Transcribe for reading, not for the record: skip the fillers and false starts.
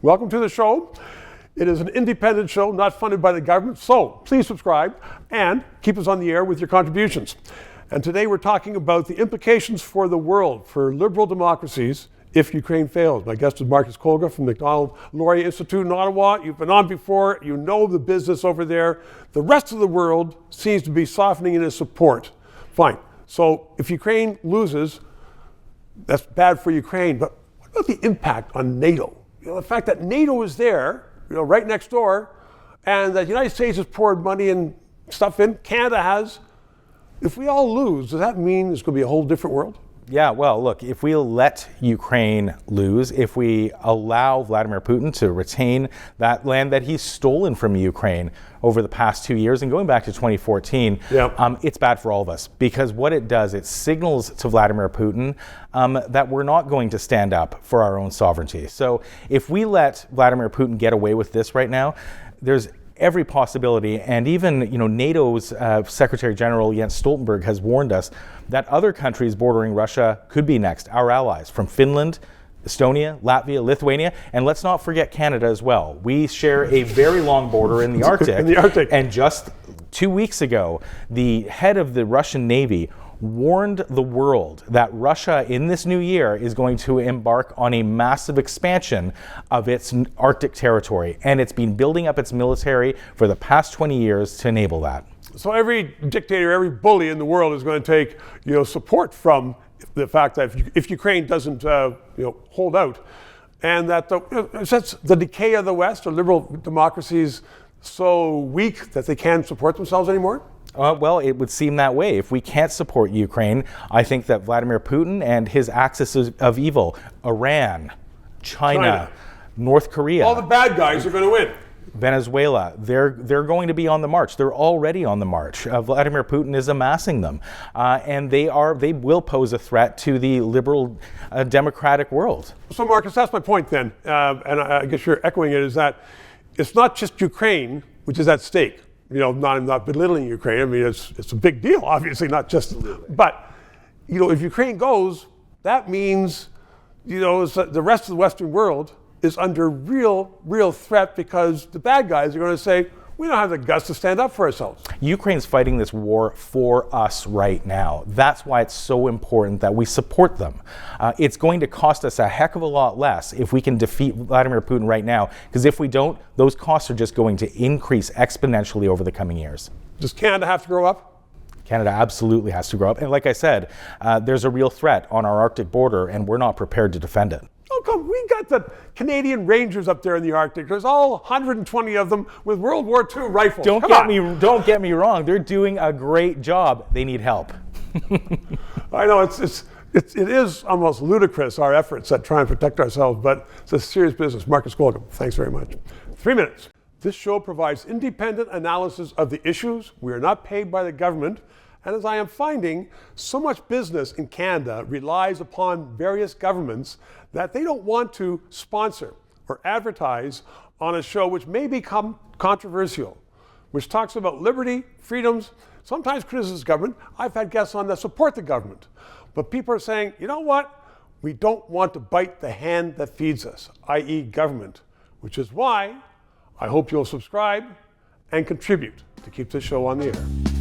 Welcome to the show. It is an independent show, not funded by the government, so please subscribe and keep us on the air with your contributions. And today we're talking about the implications for the world, for liberal democracies, if Ukraine fails. My guest is Kolga from MacDonald Laurier Institute in Ottawa. You've been on before, you know the business over there. The rest of the world seems to be softening in its support. Fine. So if Ukraine loses, that's bad for Ukraine, but what about the impact on NATO? The fact that NATO is there, right next door, and that the United States has poured money and stuff in, Canada has. If we all lose, does that mean there's going to be a whole different world? Yeah, well, look, if we let Ukraine lose, if we allow Vladimir Putin to retain that land that he's stolen from Ukraine over the past 2 years and going back to 2014, it's bad for all of us, because what it does, it signals to Vladimir Putin that we're not going to stand up for our own sovereignty. So if we let Vladimir Putin get away with this right now, there's every possibility, and even NATO's Secretary General Jens Stoltenberg has warned us that other countries bordering Russia could be next, our allies, from Finland, Estonia, Latvia, Lithuania, and let's not forget Canada as well. We share a very long border in the Arctic. And just 2 weeks ago, the head of the Russian Navy warned the world that Russia in this new year is going to embark on a massive expansion of its Arctic territory. And it's been building up its military for the past 20 years to enable that. So every dictator, every bully in the world is going to take support from the fact that if Ukraine doesn't hold out, and that the decay of the West, or liberal democracies, so weak that they can't support themselves anymore? Well, it would seem that way. If we can't support Ukraine, I think that Vladimir Putin and his axis of evil, Iran, China, North Korea, all the bad guys are going to win. Venezuela, they're going to be on the march. They're already on the march. Vladimir Putin is amassing them, and they will pose a threat to the liberal democratic world. So, Marcus, that's my point then, and I guess you're echoing it, is that it's not just Ukraine which is at stake. Not belittling Ukraine. I mean, it's a big deal, obviously, not just. But, if Ukraine goes, that means, the rest of the Western world is under real threat, because the bad guys are going to say, we don't have the guts to stand up for ourselves. Ukraine's fighting this war for us right now. That's why it's so important that we support them. It's going to cost us a heck of a lot less if we can defeat Vladimir Putin right now, because if we don't, those costs are just going to increase exponentially over the coming years. Does Canada have to grow up? Canada absolutely has to grow up. And like I said, there's a real threat on our Arctic border, and we're not prepared to defend it. Oh, come, we got the Canadian Rangers up there in the Arctic. There's all 120 of them with World War II rifles. Don't get me wrong. They're doing a great job. They need help. I know it is almost ludicrous, our efforts at trying to protect ourselves, but it's a serious business. Kolga, thanks very much. 3 minutes. This show provides independent analysis of the issues. We are not paid by the government. And as I am finding, so much business in Canada relies upon various governments that they don't want to sponsor or advertise on a show which may become controversial, which talks about liberty, freedoms, sometimes criticizes government. I've had guests on that support the government. But people are saying, you know what? We don't want to bite the hand that feeds us, i.e. government, which is why I hope you'll subscribe and contribute to keep this show on the air.